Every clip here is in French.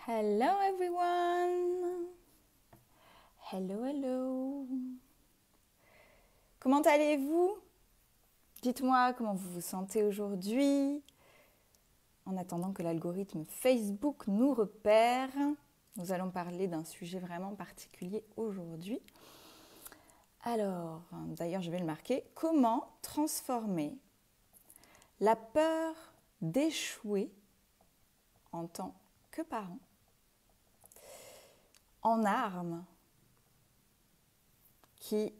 Hello everyone. Hello, hello. Comment allez-vous? Dites-moi comment vous vous sentez aujourd'hui. En attendant que l'algorithme Facebook nous repère, nous allons parler d'un sujet vraiment particulier aujourd'hui. Alors, d'ailleurs je vais le marquer, comment transformer la peur d'échouer en tant que parent en arme qui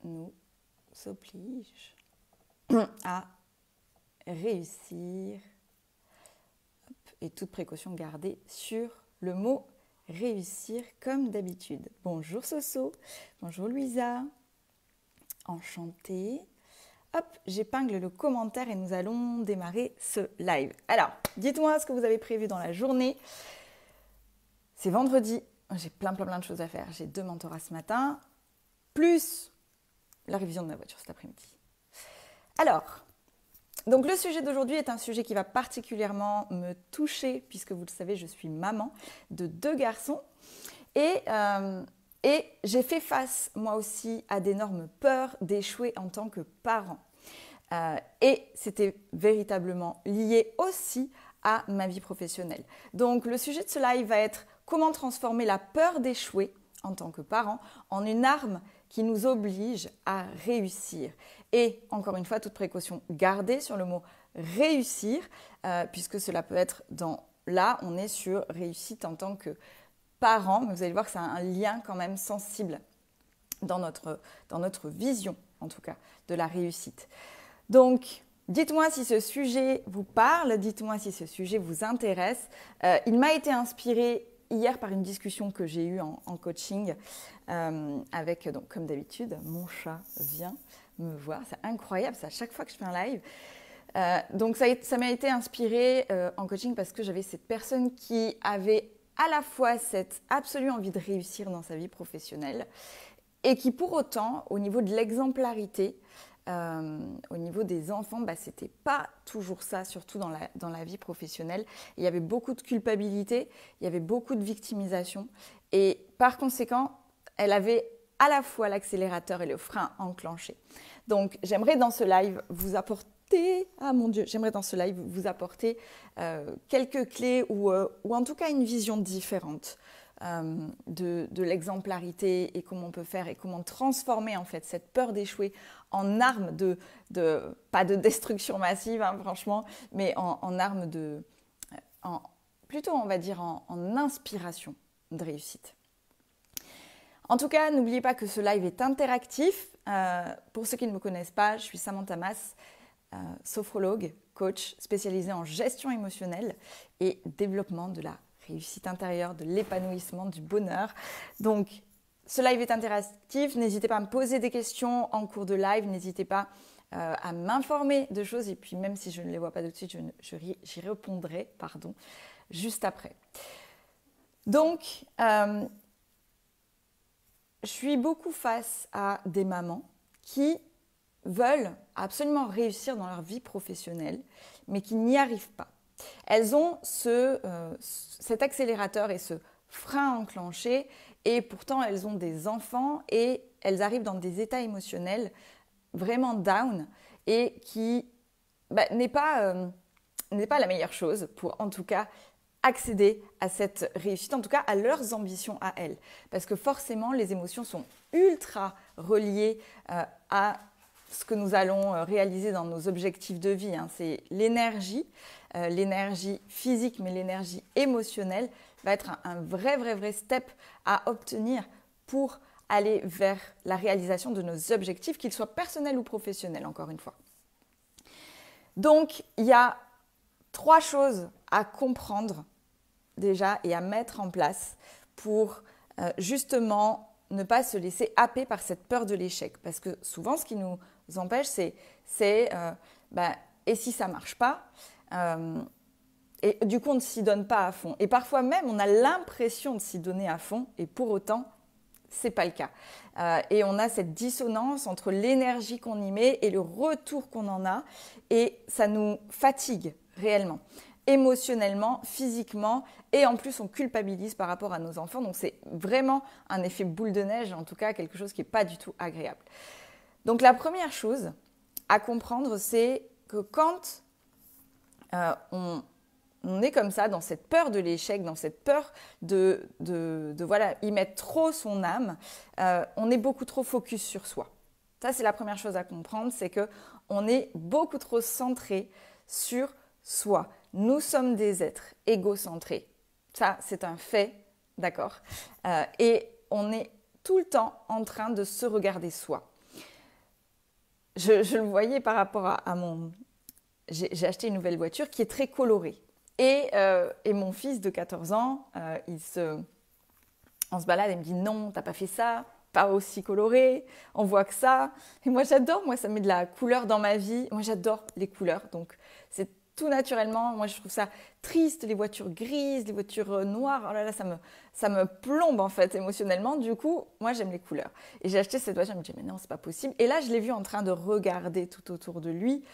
nous oblige à réussir, et toute précaution gardée sur le mot réussir comme d'habitude. Bonjour Soso, bonjour Louisa, enchantée. Hop, j'épingle le commentaire et nous allons démarrer ce live. Alors, dites-moi ce que vous avez prévu dans la journée. C'est vendredi, j'ai plein de choses à faire. J'ai 2 mentorats ce matin, plus la révision de ma voiture cet après-midi. Alors, donc le sujet d'aujourd'hui est un sujet qui va particulièrement me toucher, puisque vous le savez, je suis maman de 2 garçons. Et j'ai fait face, moi aussi, à d'énormes peurs d'échouer en tant que parent. Et c'était véritablement lié aussi à ma vie professionnelle. Donc le sujet de ce live va être comment transformer la peur d'échouer en tant que parent en une arme qui nous oblige à réussir. Et encore une fois, toute précaution gardée sur le mot réussir, puisque cela peut être là, on est sur réussite en tant que parent, mais vous allez voir que ça a un lien quand même sensible dans notre vision, en tout cas, de la réussite. Donc, dites-moi si ce sujet vous parle, dites-moi si ce sujet vous intéresse. Il m'a été inspiré hier par une discussion que j'ai eue en coaching avec, donc, comme d'habitude, mon chat vient me voir. C'est incroyable, c'est à chaque fois que je fais un live. Donc, ça m'a été inspiré en coaching parce que j'avais cette personne qui avait à la fois cette absolue envie de réussir dans sa vie professionnelle et qui pour autant, au niveau de l'exemplarité, au niveau des enfants, c'était pas toujours ça, surtout dans la vie professionnelle. Il y avait beaucoup de culpabilité, il y avait beaucoup de victimisation et par conséquent, elle avait à la fois l'accélérateur et le frein enclenché. Donc j'aimerais dans ce live vous apporter, quelques clés ou en tout cas une vision différente de l'exemplarité et comment on peut faire et comment transformer en fait cette peur d'échouer en arme pas de destruction massive, franchement, mais en arme plutôt on va dire en inspiration de réussite. En tout cas, n'oubliez pas que ce live est interactif. Pour ceux qui ne me connaissent pas, je suis Samantha Mas, sophrologue, coach spécialisée en gestion émotionnelle et développement de la réussite intérieure, de l'épanouissement, du bonheur. Donc, ce live est interactif. N'hésitez pas à me poser des questions en cours de live. N'hésitez pas à m'informer de choses. Et puis, même si je ne les vois pas tout de suite, j'y répondrai juste après. Donc, je suis beaucoup face à des mamans qui veulent absolument réussir dans leur vie professionnelle, mais qui n'y arrivent pas. Elles ont cet accélérateur et ce frein enclenché, et pourtant elles ont des enfants et elles arrivent dans des états émotionnels vraiment down et qui n'est pas la meilleure chose pour en tout cas accéder à cette réussite, en tout cas à leurs ambitions à elles. Parce que forcément, les émotions sont ultra reliées à ce que nous allons réaliser dans nos objectifs de vie. C'est l'énergie physique, mais l'énergie émotionnelle va être un vrai step à obtenir pour aller vers la réalisation de nos objectifs, qu'ils soient personnels ou professionnels, encore une fois. Donc, il y a 3 choses à comprendre déjà et à mettre en place pour justement ne pas se laisser happer par cette peur de l'échec. Parce que souvent, ce qui nous empêche, c'est et si ça ne marche pas et du coup, on ne s'y donne pas à fond. Et parfois même, on a l'impression de s'y donner à fond et pour autant, ce n'est pas le cas. Et on a cette dissonance entre l'énergie qu'on y met et le retour qu'on en a et ça nous fatigue réellement. émotionnellement, physiquement, et en plus on culpabilise par rapport à nos enfants. Donc c'est vraiment un effet boule de neige, en tout cas quelque chose qui n'est pas du tout agréable. Donc la première chose à comprendre, c'est que quand on est comme ça, dans cette peur de l'échec, dans cette peur de voilà, y mettre trop son âme, on est beaucoup trop focus sur soi. Ça, c'est la première chose à comprendre, c'est qu'on est beaucoup trop centré sur soi. Nous sommes des êtres égocentrés. Ça, c'est un fait, d'accord? Et on est tout le temps en train de se regarder soi. Je le voyais par rapport à mon... J'ai acheté une nouvelle voiture qui est très colorée. Et mon fils de 14 ans, on se balade et me dit « Non, t'as pas fait ça, pas aussi coloré, on voit que ça. » Et moi, j'adore, ça met de la couleur dans ma vie. Moi, j'adore les couleurs, donc c'est tout naturellement. Moi, je trouve ça triste, les voitures grises, les voitures noires. Oh là là, ça me plombe en fait émotionnellement. Du coup, moi, j'aime les couleurs. Et j'ai acheté cette voiture, je me dis « Mais non, c'est pas possible. » Et là, je l'ai vu en train de regarder tout autour de lui.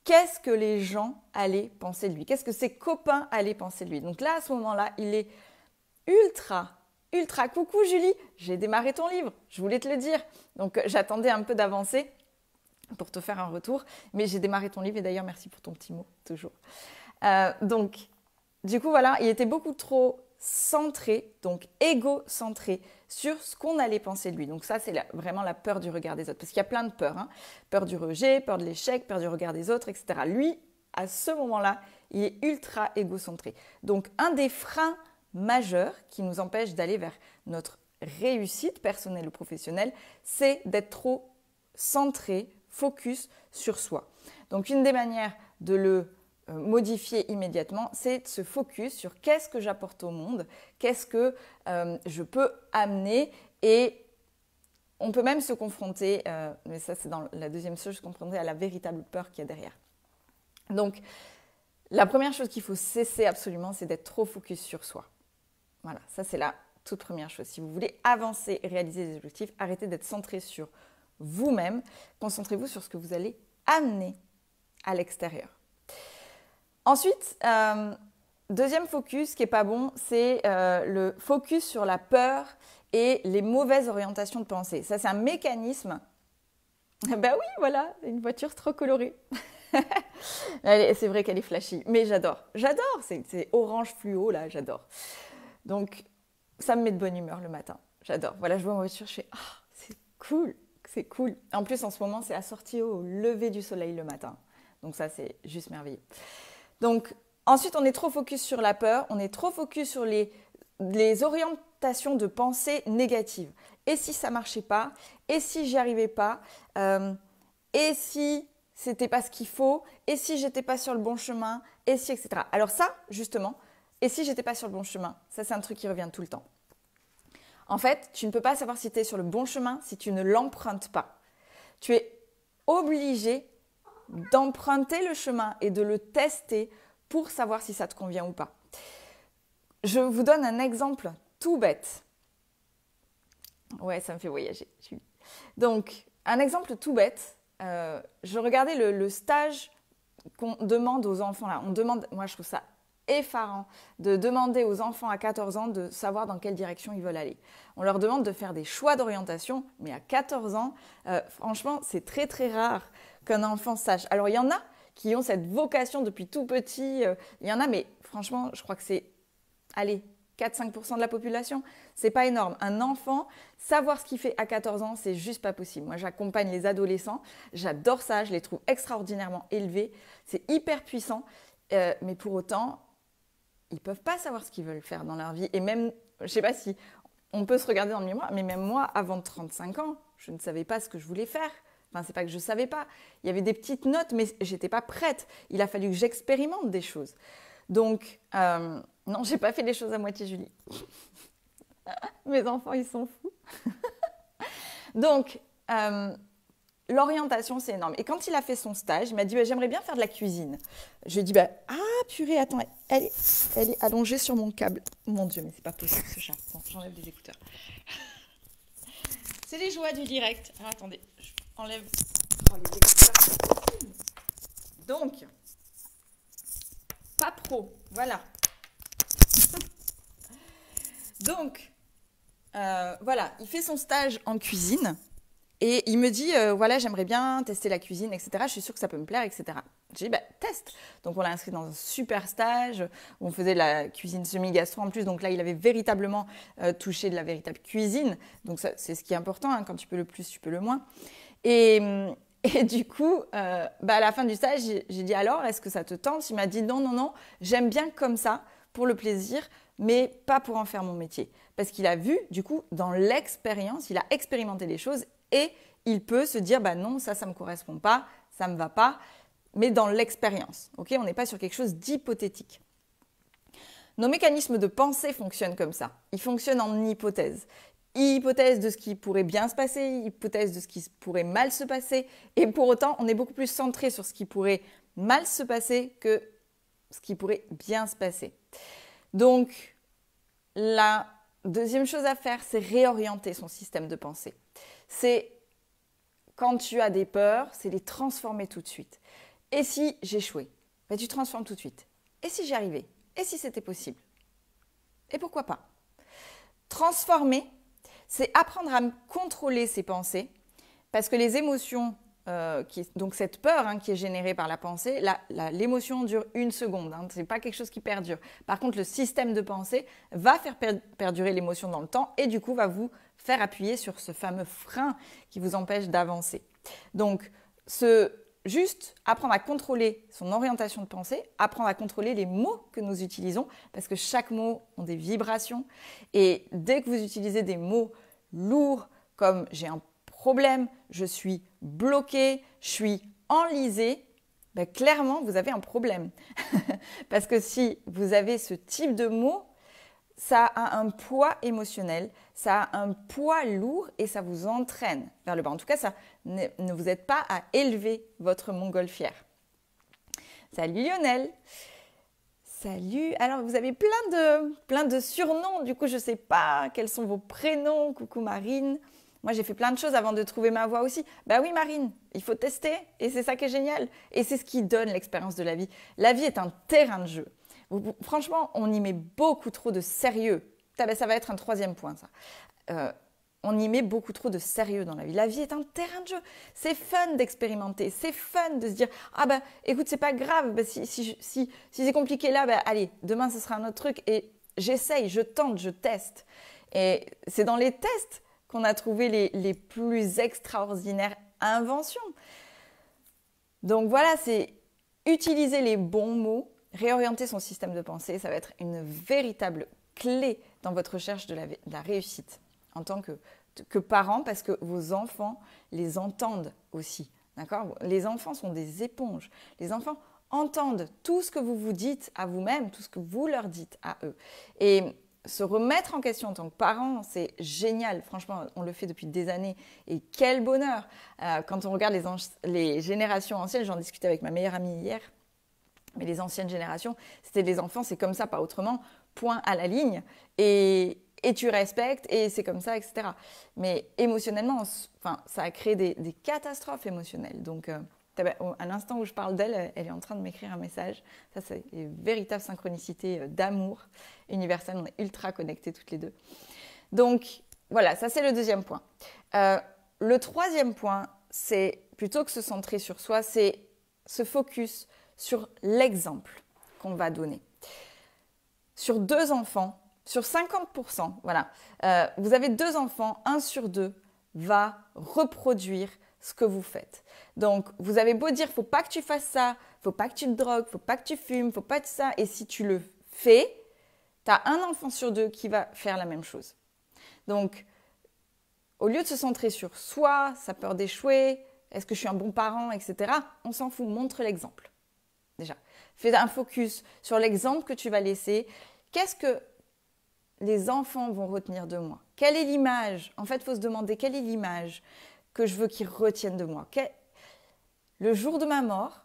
Qu'est-ce que les gens allaient penser de lui? Qu'est-ce que ses copains allaient penser de lui? Donc là, à ce moment-là, il est ultra. Coucou Julie, j'ai démarré ton livre, je voulais te le dire. Donc j'attendais un peu d'avancer pour te faire un retour, mais j'ai démarré ton livre et d'ailleurs merci pour ton petit mot, toujours. Donc du coup voilà, il était beaucoup trop centré, donc égocentré sur ce qu'on allait penser de lui. Donc ça c'est vraiment la peur du regard des autres, parce qu'il y a plein de peurs, hein. Peur du rejet, peur de l'échec, peur du regard des autres, etc. Lui, à ce moment-là, il est ultra égocentré. Donc un des freins majeur qui nous empêche d'aller vers notre réussite personnelle ou professionnelle, c'est d'être trop centré, focus sur soi. Donc une des manières de le modifier immédiatement, c'est de se focus sur qu'est-ce que j'apporte au monde, qu'est-ce que je peux amener, et on peut même se confronter, mais ça c'est dans la deuxième chose, se confronter à la véritable peur qu'il y a derrière. Donc la première chose qu'il faut cesser absolument, c'est d'être trop focus sur soi. Voilà, ça c'est la toute première chose. Si vous voulez avancer et réaliser des objectifs, arrêtez d'être centré sur vous-même. Concentrez-vous sur ce que vous allez amener à l'extérieur. Ensuite, deuxième focus qui n'est pas bon, c'est le focus sur la peur et les mauvaises orientations de pensée. Ça, c'est un mécanisme. Ben oui, voilà, une voiture trop colorée. C'est vrai qu'elle est flashy, mais j'adore. C'est orange fluo, là, j'adore. Donc, ça me met de bonne humeur le matin. J'adore. Voilà, je vois ma voiture, je fais « Ah, c'est cool. » En plus, en ce moment, c'est assorti au lever du soleil le matin. Donc ça, c'est juste merveilleux. Donc, ensuite, on est trop focus sur la peur. On est trop focus sur les orientations de pensée négatives. Et si ça ne marchait pas? Et si j'y arrivais pas? Et si c'était pas ce qu'il faut? Et si j'étais pas sur le bon chemin? Et si, etc. Alors ça, justement... Et si j'étais pas sur le bon chemin? Ça, c'est un truc qui revient tout le temps. En fait, tu ne peux pas savoir si tu es sur le bon chemin si tu ne l'empruntes pas. Tu es obligé d'emprunter le chemin et de le tester pour savoir si ça te convient ou pas. Je vous donne un exemple tout bête. Ouais, ça me fait voyager. Donc, un exemple tout bête. Je regardais le stage qu'on demande aux enfants. Là. Moi, je trouve ça effarant de demander aux enfants à 14 ans de savoir dans quelle direction ils veulent aller. On leur demande de faire des choix d'orientation, mais à 14 ans, franchement, c'est très très rare qu'un enfant sache. Alors, il y en a qui ont cette vocation depuis tout petit, il y en a, mais franchement, je crois que c'est, 4-5% de la population, c'est pas énorme. Un enfant, savoir ce qu'il fait à 14 ans, c'est juste pas possible. Moi, j'accompagne les adolescents, j'adore ça, je les trouve extraordinairement élevés, c'est hyper puissant, mais pour autant, ils ne peuvent pas savoir ce qu'ils veulent faire dans leur vie. Et même, je ne sais pas si on peut se regarder dans le miroir, mais même moi, avant 35 ans, je ne savais pas ce que je voulais faire. Enfin, c'est pas que je ne savais pas. Il y avait des petites notes, mais je n'étais pas prête. Il a fallu que j'expérimente des choses. Donc, non, je n'ai pas fait les choses à moitié, Julie. Mes enfants, ils sont fous. Donc, l'orientation, c'est énorme. Et quand il a fait son stage, il m'a dit j'aimerais bien faire de la cuisine. Je lui ai dit ah purée, attends, elle est allongée sur mon câble. Mon Dieu, mais c'est pas possible ce chat. Bon, j'enlève des écouteurs. C'est les joies du direct. Alors attendez, j'enlève les écouteurs. Donc, pas pro. Voilà. Donc, voilà, il fait son stage en cuisine et il me dit, voilà, j'aimerais bien tester la cuisine, etc. Je suis sûre que ça peut me plaire, etc. J'ai dit, bah, teste. Donc, on l'a inscrit dans un super stage où on faisait de la cuisine semi-gastro en plus. Donc là, il avait véritablement touché de la véritable cuisine. Donc, c'est ce qui est important, hein, quand tu peux le plus, tu peux le moins. Et du coup, à la fin du stage, j'ai dit, alors, est-ce que ça te tente? Il m'a dit, non, non, non, j'aime bien comme ça, pour le plaisir, mais pas pour en faire mon métier. Parce qu'il a vu, du coup, dans l'expérience, il a expérimenté les choses et il peut se dire, bah non, ça ne me correspond pas, ça ne me va pas, mais dans l'expérience. Okay, on n'est pas sur quelque chose d'hypothétique. Nos mécanismes de pensée fonctionnent comme ça. Ils fonctionnent en hypothèse. Hypothèse de ce qui pourrait bien se passer, hypothèse de ce qui pourrait mal se passer. Et pour autant, on est beaucoup plus centré sur ce qui pourrait mal se passer que ce qui pourrait bien se passer. Donc, la deuxième chose à faire, c'est réorienter son système de pensée. C'est, quand tu as des peurs, c'est les transformer tout de suite. Et si j'échouais? Ben, tu transformes tout de suite. Et si j'y arrivais? Et si c'était possible? Et pourquoi pas? Transformer, c'est apprendre à contrôler ses pensées, parce que les émotions, donc cette peur qui est générée par la pensée, l'émotion dure 1 seconde, ce n'est pas quelque chose qui perdure. Par contre, le système de pensée va faire perdurer l'émotion dans le temps et du coup va vous faire appuyer sur ce fameux frein qui vous empêche d'avancer. Donc, juste apprendre à contrôler son orientation de pensée, apprendre à contrôler les mots que nous utilisons, parce que chaque mot a des vibrations. Et dès que vous utilisez des mots lourds, comme j'ai un problème, je suis bloqué, je suis enlisé, ben clairement, vous avez un problème. Parce que si vous avez ce type de mots, ça a un poids émotionnel, ça a un poids lourd et ça vous entraîne vers le bas. En tout cas, ça ne vous aide pas à élever votre montgolfière. Salut Lionel. Salut. Alors, vous avez plein de surnoms. Du coup, je ne sais pas quels sont vos prénoms. Coucou Marine. Moi, j'ai fait plein de choses avant de trouver ma voie aussi. Bah oui, Marine, il faut tester et c'est ça qui est génial. Et c'est ce qui donne l'expérience de la vie. La vie est un terrain de jeu. Franchement, on y met beaucoup trop de sérieux. Ça va être un 3e point, ça. On y met beaucoup trop de sérieux dans la vie. La vie est un terrain de jeu. C'est fun d'expérimenter. C'est fun de se dire « Ah bah écoute, c'est pas grave. Bah, si c'est compliqué là, bah, allez, demain, ce sera un autre truc. » Et j'essaye, je tente, je teste. Et c'est dans les tests qu'on a trouvé les plus extraordinaires inventions. Donc voilà, c'est utiliser les bons mots, réorienter son système de pensée, ça va être une véritable clé dans votre recherche de la réussite en tant que parent, parce que vos enfants les entendent aussi. D'accord ? Les enfants sont des éponges. Les enfants entendent tout ce que vous vous dites à vous-même, tout ce que vous leur dites à eux. Et se remettre en question en tant que parent, c'est génial. Franchement, on le fait depuis des années. Et quel bonheur! Quand on regarde les générations anciennes, j'en discutais avec ma meilleure amie hier, mais les anciennes générations, c'était des enfants, c'est comme ça, pas autrement, point à la ligne. Et tu respectes, et c'est comme ça, etc. Mais émotionnellement, ça a créé des catastrophes émotionnelles. Donc, à l'instant où je parle d'elle, elle est en train de m'écrire un message. Ça, c'est une véritable synchronicité d'amour universel. On est ultra connectés toutes les deux. Donc, voilà, ça, c'est le 2e point. Le 3e point, c'est plutôt que se centrer sur soi, c'est se focus sur l'exemple qu'on va donner. Sur 2 enfants, sur 50%, voilà, vous avez 2 enfants, 1 sur 2 va reproduire ce que vous faites. Donc, vous avez beau dire, faut pas que tu fasses ça, faut pas que tu te drogues, faut pas que tu fumes, faut pas que ça. Et si tu le fais, tu as 1 enfant sur 2 qui va faire la même chose. Donc, au lieu de se centrer sur soi, sa peur d'échouer, est-ce que je suis un bon parent, etc., on s'en fout, montre l'exemple. Déjà, fais un focus sur l'exemple que tu vas laisser. Qu'est-ce que les enfants vont retenir de moi? Quelle est l'image? En fait, il faut se demander quelle est l'image que je veux qu'ils retiennent de moi. Le jour de ma mort,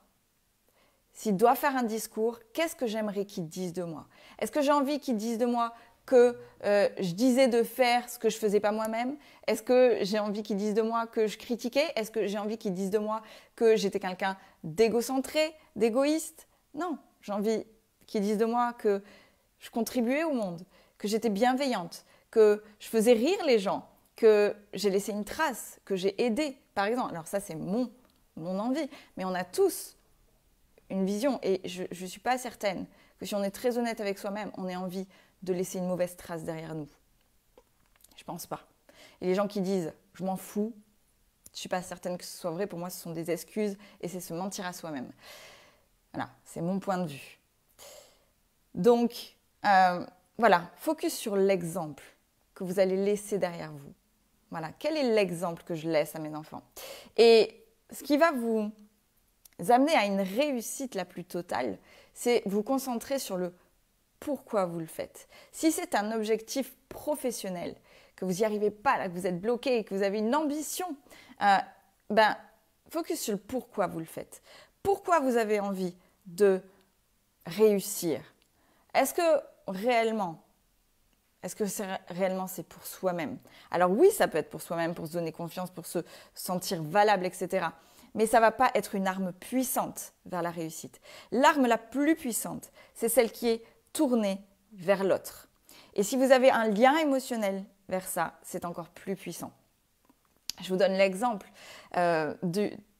s'il doit faire un discours, qu'est-ce que j'aimerais qu'ils disent de moi? Est-ce que j'ai envie qu'ils disent de moi que je disais de faire ce que je ne faisais pas moi-même? Est-ce que j'ai envie qu'ils disent de moi que je critiquais? Est-ce que j'ai envie qu'ils disent de moi que j'étais quelqu'un d'égocentré, d'égoïste? Non, j'ai envie qui disent de moi que je contribuais au monde, que j'étais bienveillante, que je faisais rire les gens, que j'ai laissé une trace, que j'ai aidé, par exemple. Alors ça, c'est mon envie, mais on a tous une vision et je ne suis pas certaine que si on est très honnête avec soi-même, on ait envie de laisser une mauvaise trace derrière nous. Je ne pense pas. Et les gens qui disent « je m'en fous », je ne suis pas certaine que ce soit vrai. Pour moi, ce sont des excuses et c'est se mentir à soi-même. Voilà, c'est mon point de vue. Donc, voilà, focus sur l'exemple que vous allez laisser derrière vous. Voilà, quel est l'exemple que je laisse à mes enfants? Et ce qui va vous amener à une réussite la plus totale, c'est vous concentrer sur le pourquoi vous le faites. Si c'est un objectif professionnel, que vous n'y arrivez pas, là, que vous êtes bloqué, que vous avez une ambition, focus sur le pourquoi vous le faites. Pourquoi vous avez envie de réussir? Est-ce que réellement c'est pour soi-même? Alors oui, ça peut être pour soi-même, pour se donner confiance, pour se sentir valable, etc. Mais ça ne va pas être une arme puissante vers la réussite. L'arme la plus puissante, c'est celle qui est tournée vers l'autre. Et si vous avez un lien émotionnel vers ça, c'est encore plus puissant. Je vous donne l'exemple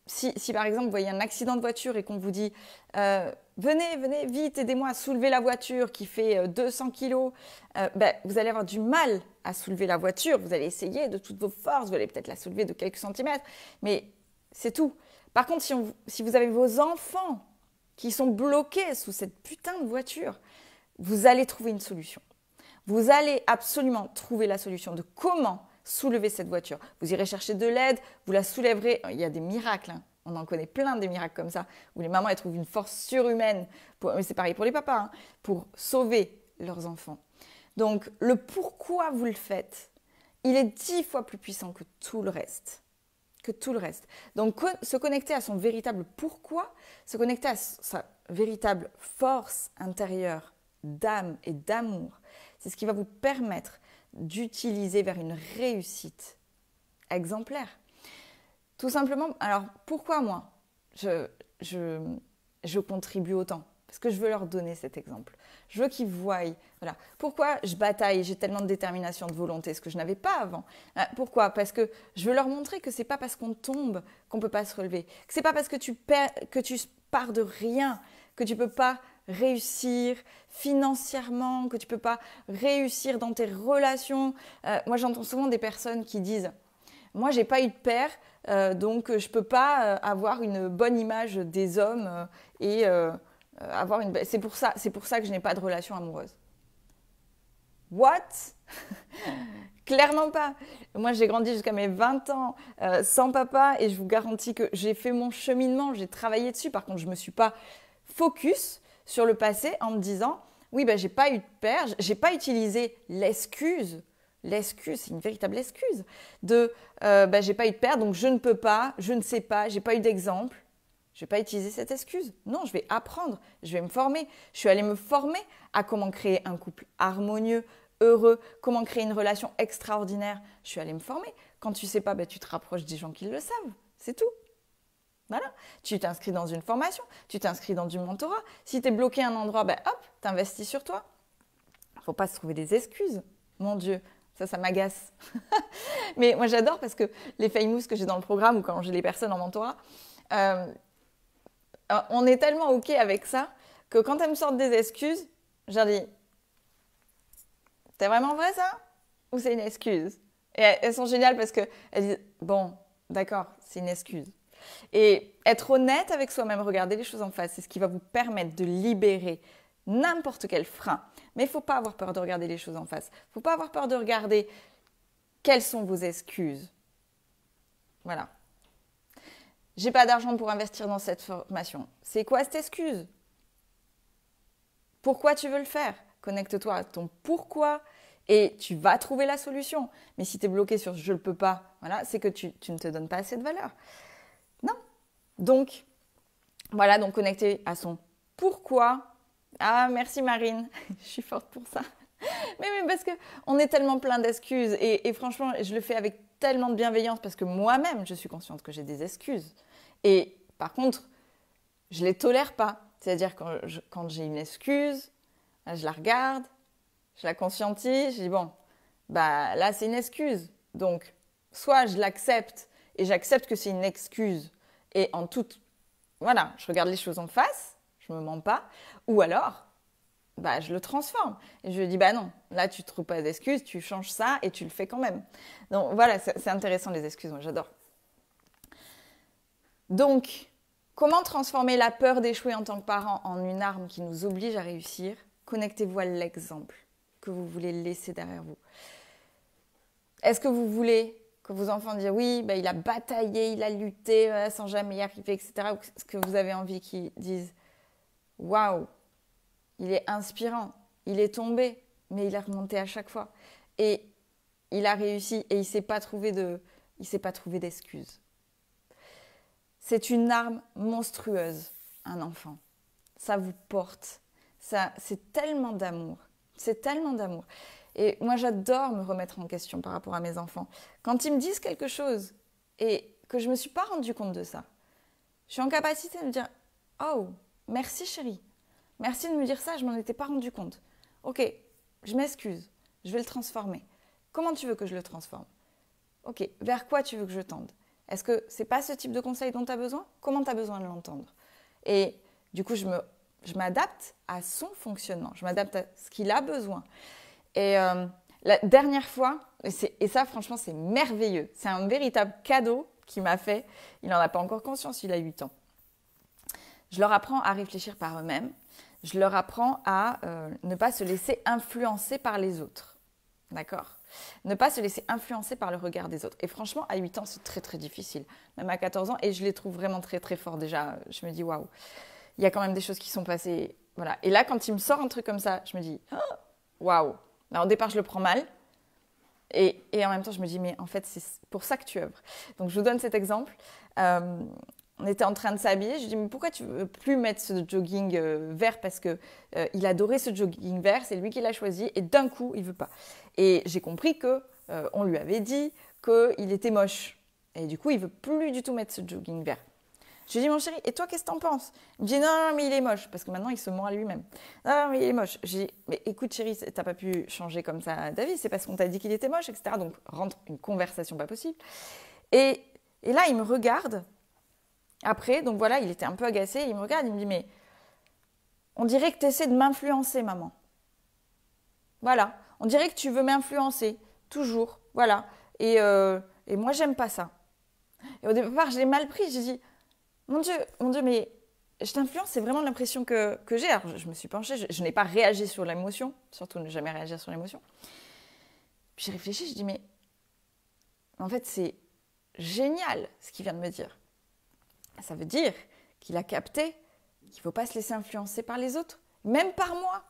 si par exemple vous voyez un accident de voiture et qu'on vous dit venez vite, aidez-moi à soulever la voiture qui fait 200 kilos, vous allez avoir du mal à soulever la voiture, vous allez essayer de toutes vos forces, vous allez peut-être la soulever de quelques centimètres, mais c'est tout. Par contre, si vous avez vos enfants qui sont bloqués sous cette putain de voiture, vous allez trouver une solution. Vous allez absolument trouver la solution de comment soulever cette voiture. Vous irez chercher de l'aide, vous la soulèverez. Il y a des miracles, hein. On en connaît plein des miracles comme ça, où les mamans elles trouvent une force surhumaine, mais c'est pareil pour les papas, hein, pour sauver leurs enfants. Donc le pourquoi vous le faites, il est 10 fois plus puissant que tout le reste. Donc se connecter à son véritable pourquoi, se connecter à sa véritable force intérieure d'âme et d'amour, c'est ce qui va vous permettre d'utiliser vers une réussite exemplaire. Tout simplement, alors pourquoi moi je contribue autant? Parce que je veux leur donner cet exemple. Je veux qu'ils voient, voilà. Pourquoi je bataille, j'ai tellement de détermination, de volonté, ce que je n'avais pas avant. Pourquoi? Parce que je veux leur montrer que ce n'est pas parce qu'on tombe qu'on ne peut pas se relever. Que ce n'est pas parce que tu pars de rien que tu ne peux pas réussir financièrement, que tu ne peux pas réussir dans tes relations. Moi, j'entends souvent des personnes qui disent « Moi, je n'ai pas eu de père, donc je ne peux pas avoir une bonne image des hommes c'est pour ça que je n'ai pas de relation amoureuse. » What? Clairement pas. Moi, j'ai grandi jusqu'à mes 20 ans sans papa et je vous garantis que j'ai fait mon cheminement, j'ai travaillé dessus. Par contre, je ne me suis pas focus sur le passé en me disant « Oui, j'ai pas eu de père, j'ai pas utilisé l'excuse. » L'excuse, c'est une véritable excuse de j'ai pas eu de père, donc je ne peux pas, je ne sais pas, j'ai pas eu d'exemple. Je vais pas utiliser cette excuse. Non, je vais apprendre, je vais me former. Je suis allée me former à comment créer un couple harmonieux, heureux, comment créer une relation extraordinaire. Je suis allée me former. Quand tu sais pas, tu te rapproches des gens qui le savent. C'est tout. Voilà. Tu t'inscris dans une formation, tu t'inscris dans du mentorat. Si tu es bloqué à un endroit, hop, tu investis sur toi. Il ne faut pas se trouver des excuses. Mon Dieu, ça m'agace. Mais moi, j'adore parce que les famous que j'ai dans le programme ou quand j'ai les personnes en mentorat, on est tellement OK avec ça que quand elles me sortent des excuses, je leur dis « C'est vraiment vrai ça? Ou c'est une excuse ?» Et elles sont géniales parce qu'elles disent « Bon, d'accord, c'est une excuse. » Et être honnête avec soi-même, regarder les choses en face, c'est ce qui va vous permettre de libérer n'importe quel frein. Mais il ne faut pas avoir peur de regarder les choses en face. Il ne faut pas avoir peur de regarder quelles sont vos excuses. Voilà. J'ai pas d'argent pour investir dans cette formation. C'est quoi cette excuse? Pourquoi tu veux le faire? Connecte-toi à ton pourquoi et tu vas trouver la solution. Mais si tu es bloqué sur « je ne peux pas », voilà, c'est que tu ne te donnes pas assez de valeur. Non. Donc, voilà, donc connecter à son pourquoi. Ah, merci Marine, je suis forte pour ça. Mais parce qu'on est tellement plein d'excuses et franchement, je le fais avec tellement de bienveillance parce que moi-même, je suis consciente que j'ai des excuses. Et par contre, je ne les tolère pas. C'est-à-dire quand j'ai une excuse, je la regarde, je la conscientise, je dis bon, bah là c'est une excuse. Donc, soit je l'accepte et j'accepte que c'est une excuse et en toute, voilà, je regarde les choses en face, je me mens pas, ou alors, bah je le transforme et je dis bah non, là tu trouves pas d'excuses, tu changes ça et tu le fais quand même. Donc voilà, c'est intéressant les excuses, moi j'adore. Donc, comment transformer la peur d'échouer en tant que parent en une arme qui nous oblige à réussir? Connectez-vous à l'exemple que vous voulez laisser derrière vous. Est-ce que vous voulez que vos enfants disent oui, bah, il a bataillé, il a lutté sans jamais y arriver, etc. Ou est-ce que vous avez envie qu'ils disent waouh, il est inspirant, il est tombé, mais il est remonté à chaque fois. Et il a réussi et il ne s'est pas trouvé d'excuses. C'est une arme monstrueuse, un enfant. Ça vous porte. C'est tellement d'amour. C'est tellement d'amour. Et moi, j'adore me remettre en question par rapport à mes enfants. Quand ils me disent quelque chose et que je ne me suis pas rendu compte de ça, je suis en capacité de me dire « Oh, merci chérie. Merci de me dire ça, je ne m'en étais pas rendu compte. Ok, je m'excuse. Je vais le transformer. Comment tu veux que je le transforme? Ok, vers quoi tu veux que je tende? Est-ce que ce n'est pas ce type de conseil dont tu as besoin? Comment tu as besoin de l'entendre? Et du coup, je m'adapte à son fonctionnement. Je m'adapte à ce qu'il a besoin. Et la dernière fois, et ça franchement c'est merveilleux, c'est un véritable cadeau qu'il m'a fait, il n'en a pas encore conscience, il a 8 ans. Je leur apprends à réfléchir par eux-mêmes, je leur apprends à ne pas se laisser influencer par les autres, d'accord? Ne pas se laisser influencer par le regard des autres. Et franchement, à 8 ans, c'est très très difficile, même à 14 ans, et je les trouve vraiment très très forts déjà, je me dis waouh, il y a quand même des choses qui sont passées, voilà. Et là, quand il me sort un truc comme ça, je me dis waouh. Alors au départ, je le prends mal et en même temps, je me dis, mais en fait, c'est pour ça que tu œuvres. Donc, je vous donne cet exemple. On était en train de s'habiller. Je lui dis, mais pourquoi tu ne veux plus mettre ce jogging vert? Parce qu'il adorait ce jogging vert, c'est lui qui l'a choisi et d'un coup, il ne veut pas. Et j'ai compris qu'on lui avait dit qu'il était moche. Et du coup, il ne veut plus du tout mettre ce jogging vert. Je lui dis, mon chéri, et toi, qu'est-ce que t'en penses? Il me dit, non, non, mais il est moche. Parce que maintenant, il se ment à lui-même. Non, mais il est moche. Je dis, mais écoute, chéri, t'as pas pu changer comme ça d'avis. C'est parce qu'on t'a dit qu'il était moche, etc. Donc, rentre une conversation pas possible. Et là, il me regarde. Après, donc voilà, il était un peu agacé. Il me regarde, il me dit, mais on dirait que tu essaies de m'influencer, maman. Voilà. On dirait que tu veux m'influencer. Toujours. Voilà. Et moi, j'aime pas ça. Et au départ, je l'ai mal pris. J'ai dit, mon Dieu, mais je t'influence, c'est vraiment l'impression que j'ai. Alors, je me suis penchée, je n'ai pas réagi sur l'émotion, surtout ne jamais réagir sur l'émotion. Puis j'ai réfléchi, je dis, mais en fait, c'est génial ce qu'il vient de me dire. Ça veut dire qu'il a capté qu'il ne faut pas se laisser influencer par les autres, même par moi.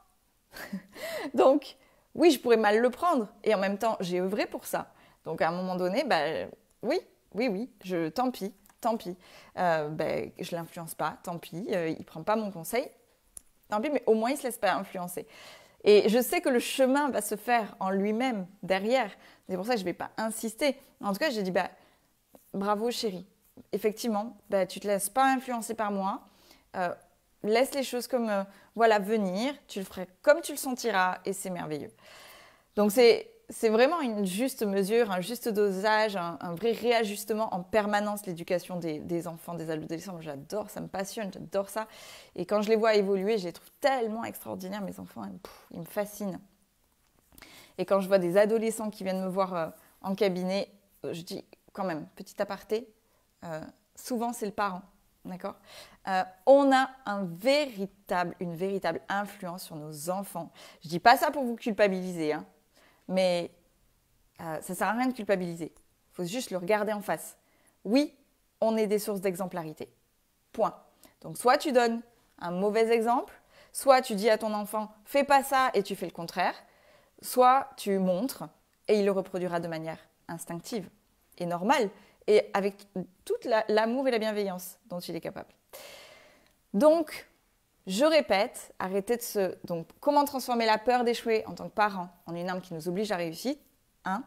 Donc, oui, je pourrais mal le prendre, et en même temps, j'ai œuvré pour ça. Donc, à un moment donné, oui, tant pis. Je ne l'influence pas, tant pis, il ne prend pas mon conseil, tant pis, mais au moins il ne se laisse pas influencer. Et je sais que le chemin va se faire en lui-même derrière, c'est pour ça que je ne vais pas insister. En tout cas, j'ai dit, bravo chérie, effectivement, tu ne te laisses pas influencer par moi, laisse les choses comme venir, tu le ferais comme tu le sentiras et c'est merveilleux. Donc c'est vraiment une juste mesure, un juste dosage, un vrai réajustement en permanence, l'éducation des enfants, des adolescents. J'adore, ça me passionne, j'adore ça. Et quand je les vois évoluer, je les trouve tellement extraordinaires, mes enfants, ils me fascinent. Et quand je vois des adolescents qui viennent me voir en cabinet, je dis quand même, petit aparté, souvent c'est le parent, d'accord? On a une véritable influence sur nos enfants. Je ne dis pas ça pour vous culpabiliser, hein. Mais ça ne sert à rien de culpabiliser. Il faut juste le regarder en face. Oui, on est des sources d'exemplarité. Point. Donc, soit tu donnes un mauvais exemple, soit tu dis à ton enfant « fais pas ça » et tu fais le contraire, soit tu montres et il le reproduira de manière instinctive et normale et avec tout l'amour et la bienveillance dont il est capable. Donc, je répète, Donc, comment transformer la peur d'échouer en tant que parent en une arme qui nous oblige à réussir? 1.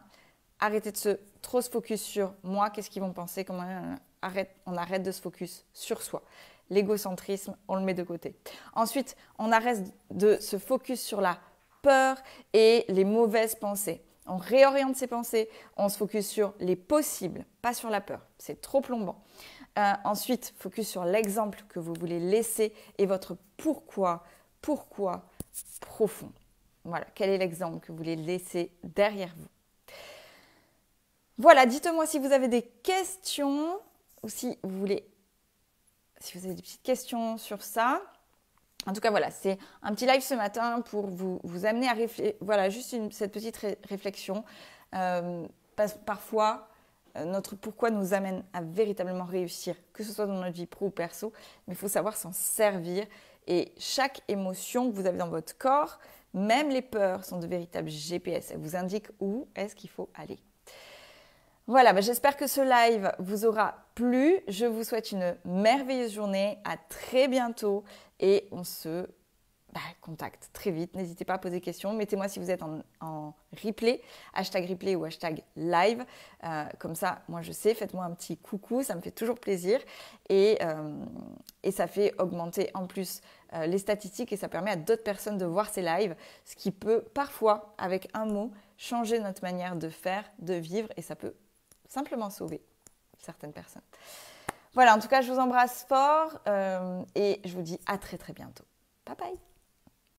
Arrêtez de trop se focus sur moi, qu'est-ce qu'ils vont penser, on arrête de se focus sur soi. l'égocentrisme, on le met de côté. Ensuite, on arrête de se focus sur la peur et les mauvaises pensées. On réoriente ses pensées, on se focus sur les possibles, pas sur la peur. C'est trop plombant. Ensuite, focus sur l'exemple que vous voulez laisser et votre pourquoi profond. Voilà, quel est l'exemple que vous voulez laisser derrière vous. Voilà, dites-moi si vous avez des questions ou si vous avez des petites questions sur ça. En tout cas, voilà, c'est un petit live ce matin pour vous amener à réfléchir. Voilà, juste cette petite réflexion. Parfois, notre pourquoi nous amène à véritablement réussir, que ce soit dans notre vie pro ou perso, mais il faut savoir s'en servir. Et chaque émotion que vous avez dans votre corps, même les peurs, sont de véritables GPS. Elles vous indiquent où est-ce qu'il faut aller. Voilà, j'espère que ce live vous aura plu. Je vous souhaite une merveilleuse journée. À très bientôt et on se contacte très vite. N'hésitez pas à poser des questions. Mettez-moi si vous êtes en replay, #replay ou #live. Comme ça, moi je sais, faites-moi un petit coucou, ça me fait toujours plaisir. Et ça fait augmenter en plus les statistiques et ça permet à d'autres personnes de voir ces lives, ce qui peut parfois, avec un mot, changer notre manière de faire, de vivre et ça peut simplement sauver certaines personnes. Voilà, en tout cas, je vous embrasse fort et je vous dis à très très bientôt. Bye bye.